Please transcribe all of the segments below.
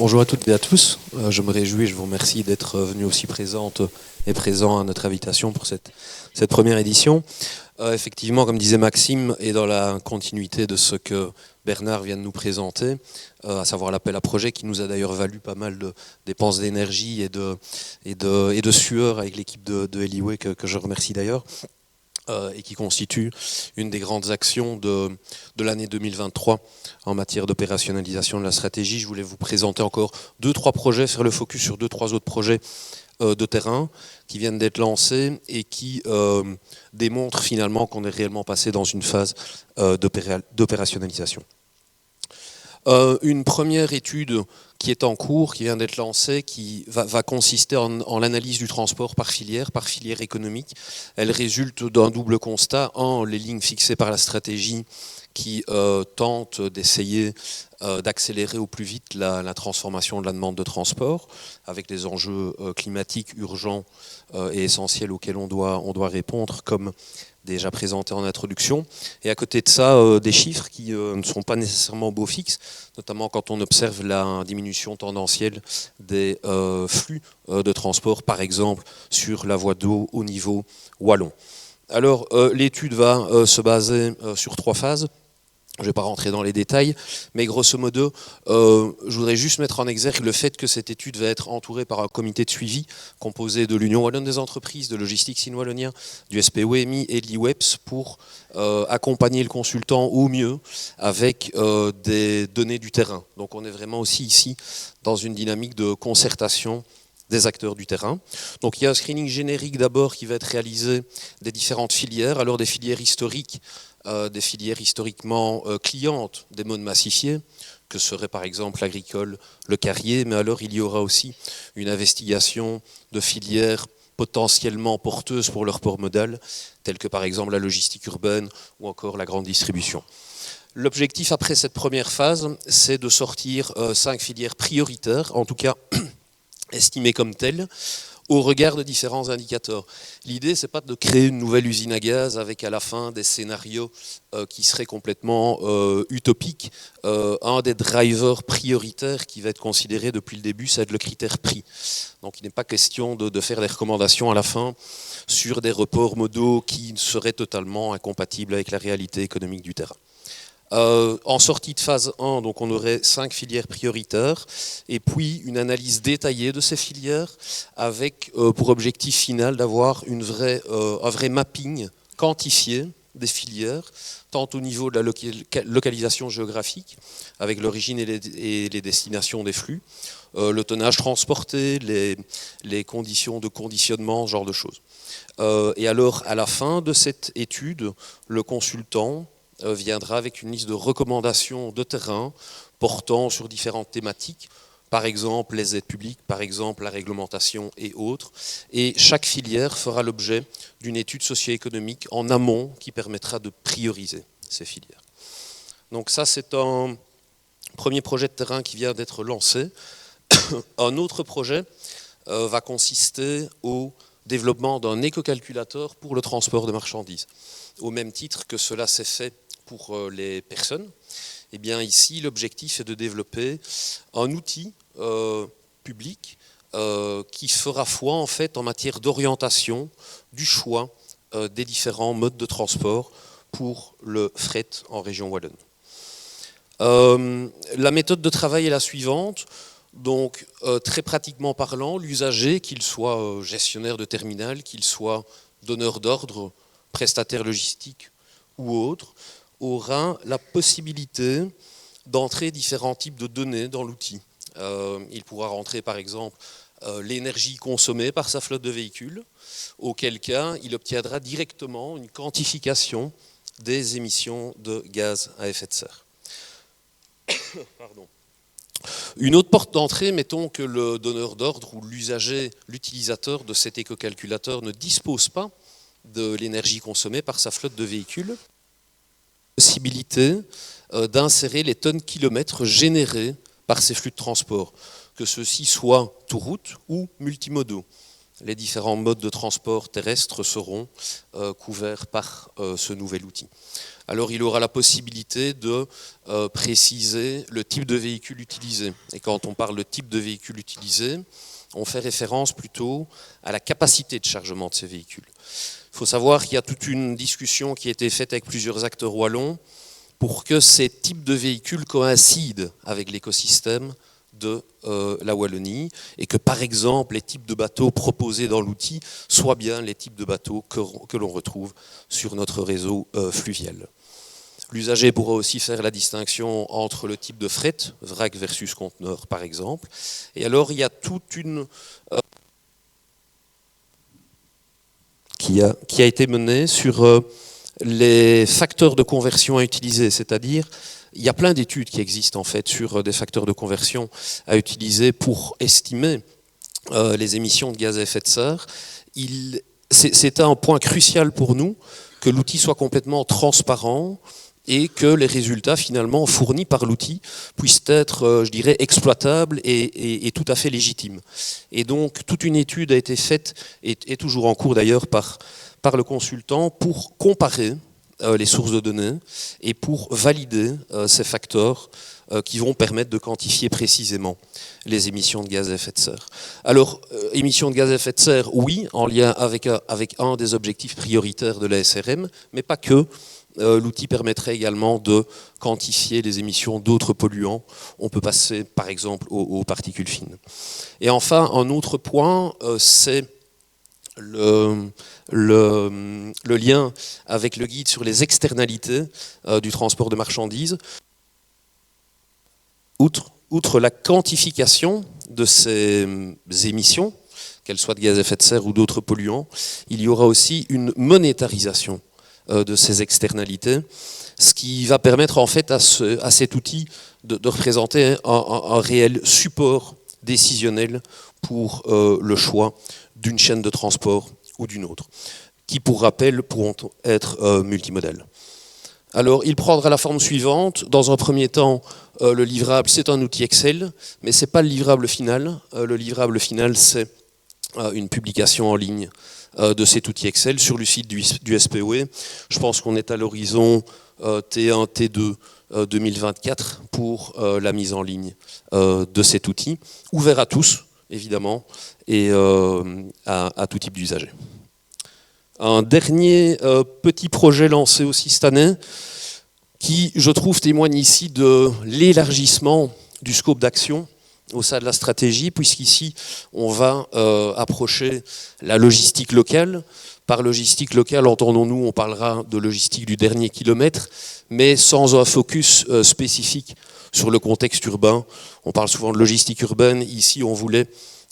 Bonjour à toutes et à tous. Je me réjouis et je vous remercie d'être venus aussi présentes et présents à notre invitation pour cette première édition. Effectivement, comme disait Maxime, et dans la continuité de ce que Bernard vient de nous présenter, à savoir l'appel à projet qui nous a d'ailleurs valu pas mal de dépenses d'énergie et de sueur avec l'équipe de Eliway que je remercie d'ailleurs. Et qui constitue une des grandes actions de l'année 2023 en matière d'opérationnalisation de la stratégie. Je voulais vous présenter encore 2-3 projets, faire le focus sur 2-3 autres projets de terrain qui viennent d'être lancés et qui démontrent finalement qu'on est réellement passé dans une phase d'opérationnalisation. Une première étude qui est en cours, qui vient d'être lancée, qui va consister en l'analyse du transport par filière économique. Elle résulte d'un double constat. Les lignes fixées par la stratégie qui tentent d'essayer d'accélérer au plus vite la transformation de la demande de transport, avec les enjeux climatiques urgents et essentiels auxquels on doit répondre, comme déjà présenté en introduction, et à côté de ça, des chiffres qui ne sont pas nécessairement beaux fixes, notamment quand on observe la diminution tendancielle des flux de transport, par exemple sur la voie d'eau au niveau wallon. Alors, l'étude va se baser sur 3 phases. Je ne vais pas rentrer dans les détails, mais grosso modo, je voudrais juste mettre en exergue le fait que cette étude va être entourée par un comité de suivi composé de l'Union Wallonne des entreprises, de Logistique Sine-Wallonien, du SPOMI et de l'IWEPS pour accompagner le consultant au mieux avec des données du terrain. Donc on est vraiment aussi ici dans une dynamique de concertation des acteurs du terrain. Donc il y a un screening générique d'abord qui va être réalisé des différentes filières, alors des filières historiques, des filières historiquement clientes des modes massifiés, que serait par exemple l'agricole, le carrier, mais alors il y aura aussi une investigation de filières potentiellement porteuses pour leur port modal, telles que par exemple la logistique urbaine ou encore la grande distribution. L'objectif après cette première phase, c'est de sortir 5 filières prioritaires, en tout cas estimées comme telles, au regard de différents indicateurs. L'idée, c'est pas de créer une nouvelle usine à gaz avec à la fin des scénarios qui seraient complètement utopiques. Un des drivers prioritaires qui va être considéré depuis le début, c'est le critère prix. Donc il n'est pas question de faire des recommandations à la fin sur des reports modaux qui seraient totalement incompatibles avec la réalité économique du terrain. En sortie de phase 1, donc on aurait 5 filières prioritaires et puis une analyse détaillée de ces filières avec pour objectif final d'avoir un vrai mapping quantifié des filières, tant au niveau de la localisation géographique, avec l'origine et les destinations des flux, le tonnage transporté, les conditions de conditionnement, ce genre de choses. Et alors, à la fin de cette étude, le consultant viendra avec une liste de recommandations de terrain portant sur différentes thématiques, par exemple les aides publiques, par exemple la réglementation et autres. Et chaque filière fera l'objet d'une étude socio-économique en amont qui permettra de prioriser ces filières. Donc ça, c'est un premier projet de terrain qui vient d'être lancé. Un autre projet va consister au développement d'un éco-calculateur pour le transport de marchandises. Au même titre que cela s'est fait pour les personnes, eh bien ici l'objectif est de développer un outil public qui fera foi en fait en matière d'orientation du choix des différents modes de transport pour le fret en région wallonne. La méthode de travail est la suivante. Donc très pratiquement parlant, l'usager, qu'il soit gestionnaire de terminal, qu'il soit donneur d'ordre, prestataire logistique ou autre, aura la possibilité d'entrer différents types de données dans l'outil. Il pourra rentrer par exemple l'énergie consommée par sa flotte de véhicules, auquel cas il obtiendra directement une quantification des émissions de gaz à effet de serre. Pardon. Une autre porte d'entrée, mettons que le donneur d'ordre ou l'usager, l'utilisateur de cet éco-calculateur ne dispose pas de l'énergie consommée par sa flotte de véhicules, possibilité d'insérer les tonnes kilomètres générées par ces flux de transport, que ceux-ci soient tout route ou multimodaux. les différents modes de transport terrestre seront couverts par ce nouvel outil. Alors il aura la possibilité de préciser le type de véhicule utilisé. Et quand on parle de type de véhicule utilisé, on fait référence plutôt à la capacité de chargement de ces véhicules. Il faut savoir qu'il y a toute une discussion qui a été faite avec plusieurs acteurs wallons pour que ces types de véhicules coïncident avec l'écosystème de la Wallonie et que par exemple les types de bateaux proposés dans l'outil soient bien les types de bateaux que l'on retrouve sur notre réseau fluvial. L'usager pourra aussi faire la distinction entre le type de fret, vrac versus conteneur par exemple. Et alors il y a toute une qui a été menée sur les facteurs de conversion à utiliser, c'est-à-dire il y a plein d'études qui existent en fait sur des facteurs de conversion à utiliser pour estimer les émissions de gaz à effet de serre. C'est un point crucial pour nous que l'outil soit complètement transparent et que les résultats finalement fournis par l'outil puissent être, je dirais, exploitables et tout à fait légitimes. Et donc toute une étude a été faite, et est toujours en cours d'ailleurs par le consultant, pour comparer les sources de données et pour valider ces facteurs qui vont permettre de quantifier précisément les émissions de gaz à effet de serre. Alors, émissions de gaz à effet de serre, oui, en lien avec un des objectifs prioritaires de la SRM, mais pas que. L'outil permettrait également de quantifier les émissions d'autres polluants. On peut passer par exemple aux particules fines. Et enfin, un autre point, c'est le lien avec le guide sur les externalités du transport de marchandises. Outre la quantification de ces émissions, qu'elles soient de gaz à effet de serre ou d'autres polluants, il y aura aussi une monétarisation de ces externalités, ce qui va permettre en fait à cet outil de représenter un réel support décisionnel pour le choix d'une chaîne de transport ou d'une autre, qui pour rappel pourront être multimodales. Alors il prendra la forme suivante. Dans un premier temps, le livrable c'est un outil Excel, mais ce n'est pas le livrable final. Le livrable final c'est une publication en ligne de cet outil Excel sur le site du SPOE. Je pense qu'on est à l'horizon T1, T2 2024 pour la mise en ligne de cet outil, ouvert à tous, évidemment, et à tout type d'usagers. Un dernier petit projet lancé aussi cette année, qui, je trouve, témoigne ici de l'élargissement du scope d'action au sein de la stratégie, puisqu'ici, on va approcher la logistique locale. Par logistique locale, entendons-nous, on parlera de logistique du dernier kilomètre, mais sans un focus spécifique sur le contexte urbain. On parle souvent de logistique urbaine. Ici, on voulait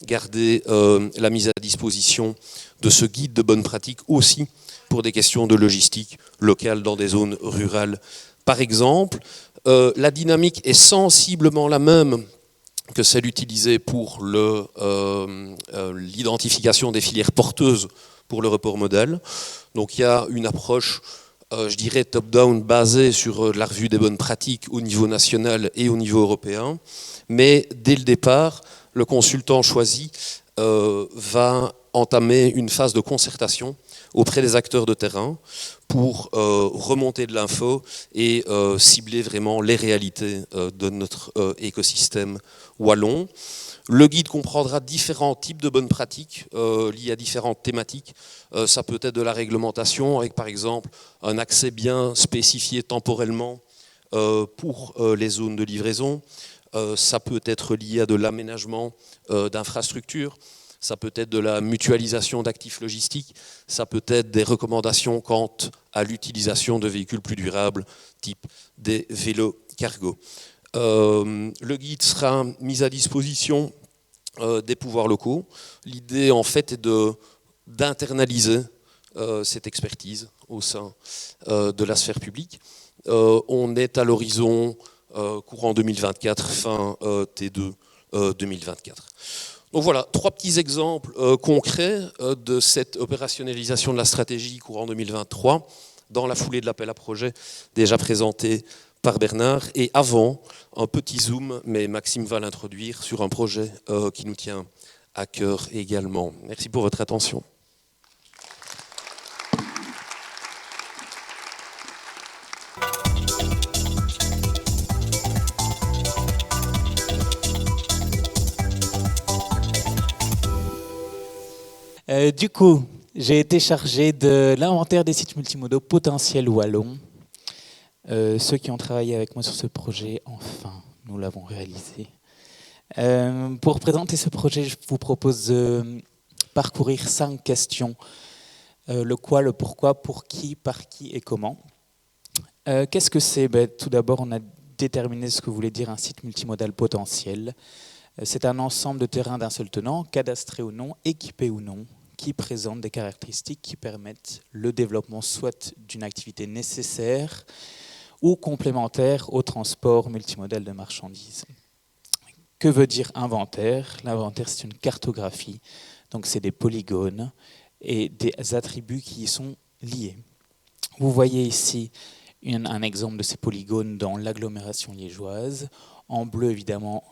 garder la mise à disposition de ce guide de bonne pratique aussi pour des questions de logistique locale dans des zones rurales. Par exemple, la dynamique est sensiblement la même que celle utilisée pour l'identification des filières porteuses pour le report modal. Donc il y a une approche, je dirais, top-down basée sur la revue des bonnes pratiques au niveau national et au niveau européen. Mais dès le départ, le consultant choisi va entamer une phase de concertation auprès des acteurs de terrain pour remonter de l'info et cibler vraiment les réalités de notre écosystème wallon. Le guide comprendra différents types de bonnes pratiques liées à différentes thématiques. Ça peut être de la réglementation avec par exemple un accès bien spécifié temporellement pour les zones de livraison. Ça peut être lié à de l'aménagement d'infrastructures. Ça peut être de la mutualisation d'actifs logistiques, ça peut être des recommandations quant à l'utilisation de véhicules plus durables, type des vélos cargo. Le guide sera mis à disposition des pouvoirs locaux. L'idée en fait est d'internaliser cette expertise au sein de la sphère publique. On est à l'horizon courant 2024, fin T2 2024. Donc voilà, 3 petits exemples concrets de cette opérationnalisation de la stratégie courant 2023 dans la foulée de l'appel à projet déjà présenté par Bernard. Et avant, un petit zoom, mais Maxime va l'introduire, sur un projet qui nous tient à cœur également. Merci pour votre attention. Du coup, j'ai été chargé de l'inventaire des sites multimodaux potentiels wallons. Ceux qui ont travaillé avec moi sur ce projet, enfin, nous l'avons réalisé. Pour présenter ce projet, je vous propose de parcourir 5 questions. Le quoi, le pourquoi, pour qui, par qui et comment. Qu'est-ce que c'est ? Tout d'abord, on a déterminé ce que voulait dire un site multimodal potentiel. C'est un ensemble de terrains d'un seul tenant, cadastrés ou non, équipés ou non, qui présentent des caractéristiques qui permettent le développement soit d'une activité nécessaire ou complémentaire au transport multimodal de marchandises. Que veut dire inventaire ? L'inventaire, c'est une cartographie, donc c'est des polygones et des attributs qui y sont liés. Vous voyez ici un exemple de ces polygones dans l'agglomération liégeoise. En bleu, évidemment,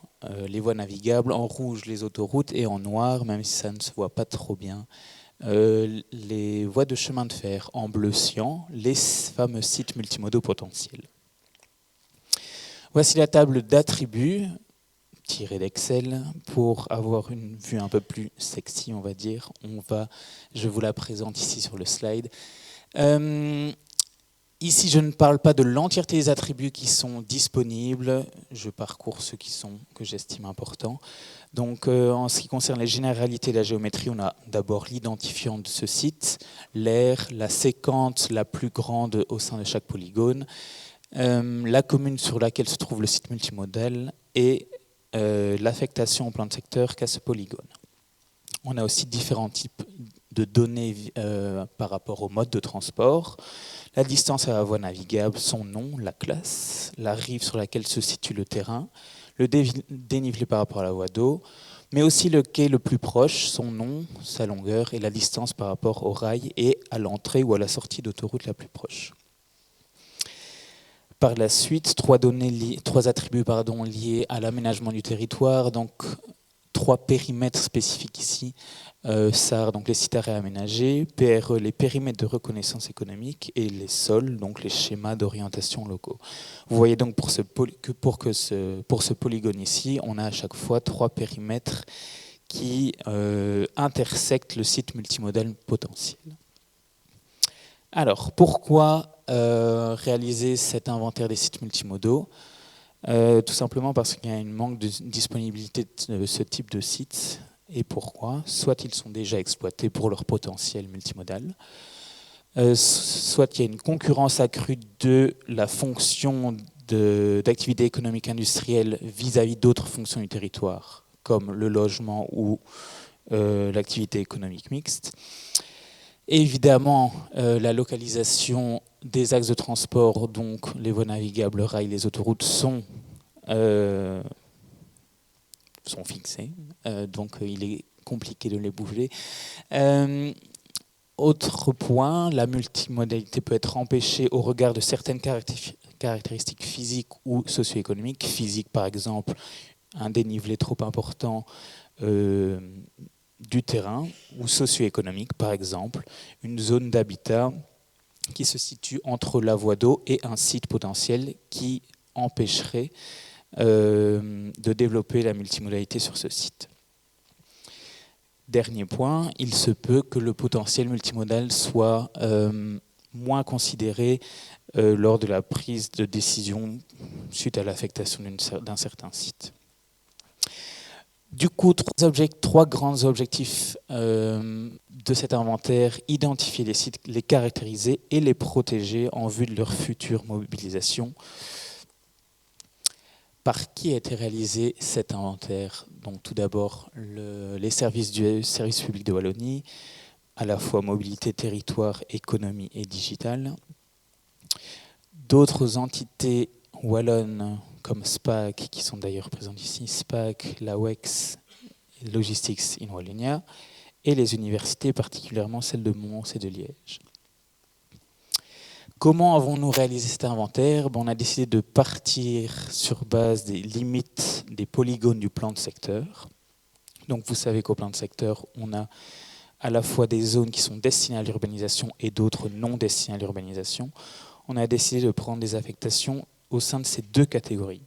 les voies navigables, en rouge, les autoroutes, et en noir, même si ça ne se voit pas trop bien, les voies de chemin de fer. En bleu cyan, les fameux sites multimodaux potentiels. Voici la table d'attributs tirée d'Excel pour avoir une vue un peu plus sexy, on va dire. Je vous la présente ici sur le slide. Ici, je ne parle pas de l'entièreté des attributs qui sont disponibles. Je parcours ceux que j'estime importants. Donc, en ce qui concerne les généralités de la géométrie, on a d'abord l'identifiant de ce site, l'aire, la séquence la plus grande au sein de chaque polygone, la commune sur laquelle se trouve le site multimodal et l'affectation au plan de secteur qu'a ce polygone. On a aussi différents types de données par rapport au mode de transport. La distance à la voie navigable, son nom, la classe, la rive sur laquelle se situe le terrain, le dénivelé par rapport à la voie d'eau, mais aussi le quai le plus proche, son nom, sa longueur et la distance par rapport au rail et à l'entrée ou à la sortie d'autoroute la plus proche. Par la suite, trois attributs liés à l'aménagement du territoire, donc 3 périmètres spécifiques ici. SAR, donc les sites à réaménager, PRE, les périmètres de reconnaissance économique, et les SOL, donc les schémas d'orientation locaux. Vous voyez donc pour ce polygone ici, on a à chaque fois 3 périmètres qui intersectent le site multimodal potentiel. Alors, pourquoi réaliser cet inventaire des sites multimodaux ? Tout simplement parce qu'il y a un manque de disponibilité de ce type de sites. Et pourquoi ? Soit ils sont déjà exploités pour leur potentiel multimodal, soit il y a une concurrence accrue de la fonction d'activité économique industrielle vis-à-vis d'autres fonctions du territoire, comme le logement ou l'activité économique mixte. Et évidemment, la localisation des axes de transport, donc les voies navigables, le rail, les autoroutes, sont fixés, donc il est compliqué de les bouger. Autre point, la multimodalité peut être empêchée au regard de certaines caractéristiques physiques ou socio-économiques. Physique, par exemple, un dénivelé trop important du terrain, ou socio-économique, par exemple, une zone d'habitat qui se situe entre la voie d'eau et un site potentiel qui empêcherait de développer la multimodalité sur ce site. Dernier point, il se peut que le potentiel multimodal soit moins considéré lors de la prise de décision suite à l'affectation d'un certain site. Du coup, 3 grands objectifs de cet inventaire: identifier les sites, les caractériser et les protéger en vue de leur future mobilisation. Par qui a été réalisé cet inventaire ? Donc, tout d'abord, les services du service public de Wallonie, à la fois mobilité, territoire, économie et digital. D'autres entités wallonnes comme SPAC, qui sont d'ailleurs présentes ici, SPAC, la WEX, Logistics in Wallonia, et les universités, particulièrement celles de Mons et de Liège. Comment avons-nous réalisé cet inventaire ? On a décidé de partir sur base des limites des polygones du plan de secteur. Donc vous savez qu'au plan de secteur, on a à la fois des zones qui sont destinées à l'urbanisation et d'autres non destinées à l'urbanisation. On a décidé de prendre des affectations au sein de ces deux catégories.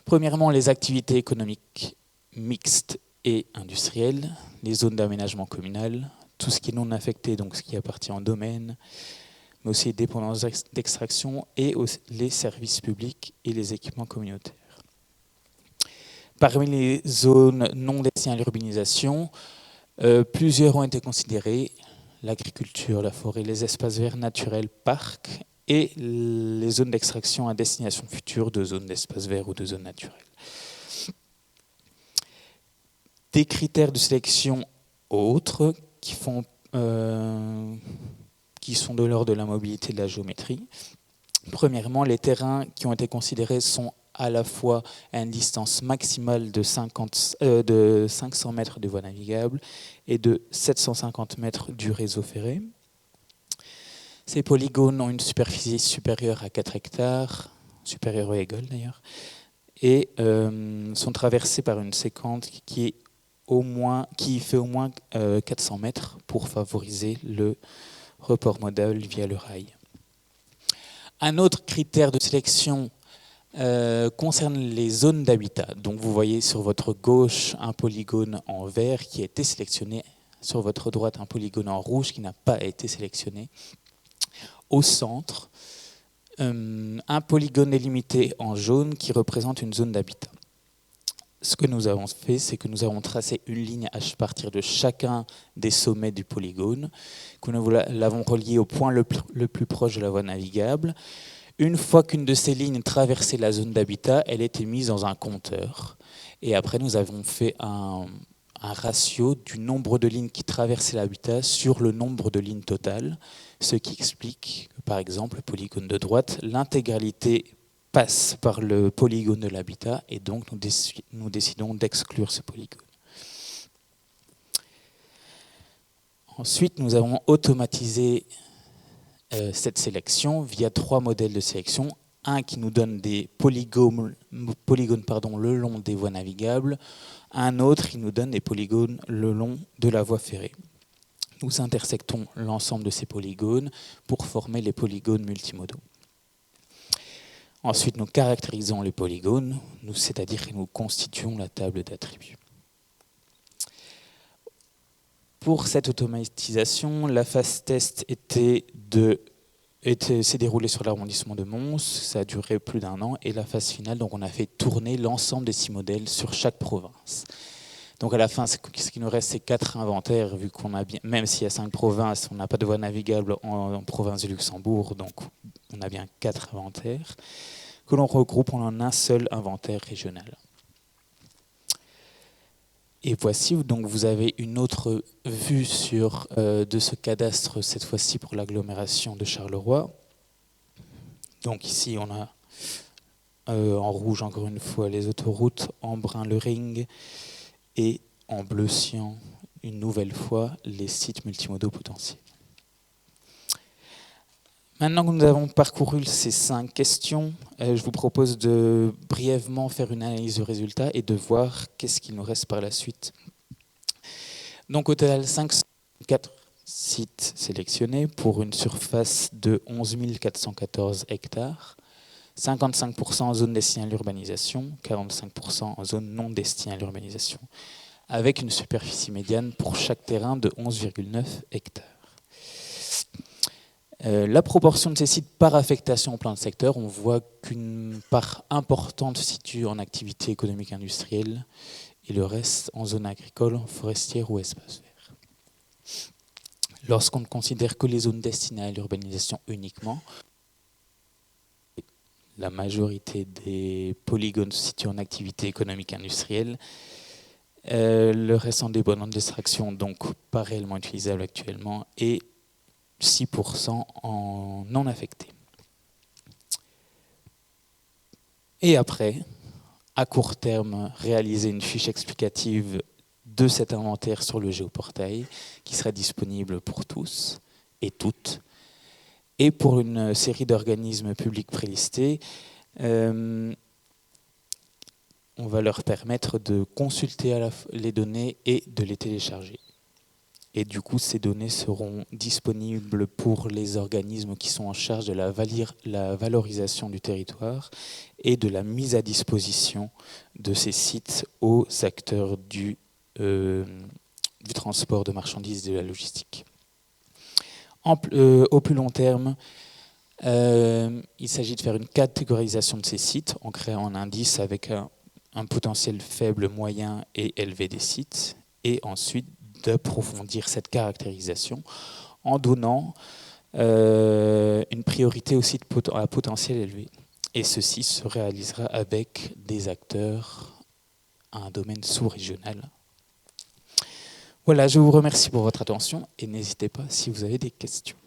Premièrement, les activités économiques mixtes et industrielles, les zones d'aménagement communal, tout ce qui est non affecté, donc ce qui appartient au domaine, mais aussi les dépendances d'extraction et les services publics et les équipements communautaires. Parmi les zones non destinées à l'urbanisation, plusieurs ont été considérées, l'agriculture, la forêt, les espaces verts naturels, parcs, et les zones d'extraction à destination future de zones d'espaces verts ou de zones naturelles. Des critères de sélection autres qui sont de l'ordre de la mobilité et de la géométrie. Premièrement, les terrains qui ont été considérés sont à la fois à une distance maximale de 500 mètres de voie navigable et de 750 mètres du réseau ferré. Ces polygones ont une superficie supérieure à 4 hectares, supérieure ou égale d'ailleurs, et sont traversés par une séquence qui fait au moins 400 mètres pour favoriser le report modal via le rail. Un autre critère de sélection concerne les zones d'habitat. Donc vous voyez sur votre gauche un polygone en vert qui a été sélectionné, sur votre droite un polygone en rouge qui n'a pas été sélectionné. Au centre, un polygone délimité en jaune qui représente une zone d'habitat. Ce que nous avons fait, c'est que nous avons tracé une ligne à partir de chacun des sommets du polygone, que nous l'avons relié au point le plus proche de la voie navigable. Une fois qu'une de ces lignes traversait la zone d'habitat, elle était mise dans un compteur. Et après, nous avons fait un ratio du nombre de lignes qui traversaient l'habitat sur le nombre de lignes totales, ce qui explique que, par exemple, le polygone de droite, l'intégralité passe par le polygone de l'habitat et donc nous décidons d'exclure ce polygone. Ensuite, nous avons automatisé cette sélection via 3 modèles de sélection. Un qui nous donne des polygones le long des voies navigables, un autre qui nous donne des polygones le long de la voie ferrée. Nous intersectons l'ensemble de ces polygones pour former les polygones multimodaux. Ensuite, nous caractérisons les polygones, c'est-à-dire que nous constituons la table d'attributs. Pour cette automatisation, la phase test s'est déroulée sur l'arrondissement de Mons, ça a duré plus d'1 an, et la phase finale, donc on a fait tourner l'ensemble des 6 modèles sur chaque province. Donc à la fin, ce qui nous reste, c'est 4 inventaires, vu qu'on a bien, même s'il y a 5 provinces, on n'a pas de voie navigable en province du Luxembourg, donc on a bien 4 inventaires, que l'on regroupe en un seul inventaire régional. Et voici, donc vous avez une autre vue de ce cadastre, cette fois-ci pour l'agglomération de Charleroi. Donc ici, on a en rouge, encore une fois, les autoroutes, en brun le ring, et en bleu cyan, une nouvelle fois, les sites multimodaux potentiels. Maintenant que nous avons parcouru ces 5 questions, je vous propose de brièvement faire une analyse de résultats et de voir qu'est-ce qu'il nous reste par la suite. Donc au total, 504 sites sélectionnés pour une surface de 11 414 hectares, 55% en zone destinée à l'urbanisation, 45% en zone non destinée à l'urbanisation, avec une superficie médiane pour chaque terrain de 11,9 hectares. La proportion de ces sites par affectation au plan de secteur, on voit qu'une part importante se situe en activité économique industrielle et le reste en zone agricole, forestière ou espace vert. Lorsqu'on ne considère que les zones destinées à l'urbanisation uniquement, la majorité des polygones se situent en activité économique industrielle. Le reste en dépendant d'extraction, donc pas réellement utilisable actuellement, et 6% en non affecté. Et après, à court terme, réaliser une fiche explicative de cet inventaire sur le géoportail qui sera disponible pour tous et toutes. Et pour une série d'organismes publics prélistés, on va leur permettre de consulter les données et de les télécharger. Et du coup, ces données seront disponibles pour les organismes qui sont en charge de la valorisation du territoire et de la mise à disposition de ces sites aux acteurs du transport de marchandises et de la logistique. Au plus long terme, il s'agit de faire une catégorisation de ces sites en créant un indice avec un potentiel faible, moyen et élevé des sites, et ensuite d'approfondir cette caractérisation en donnant une priorité aux sites à potentiel élevé. Et ceci se réalisera avec des acteurs à un domaine sous-régional. Voilà, je vous remercie pour votre attention et n'hésitez pas si vous avez des questions.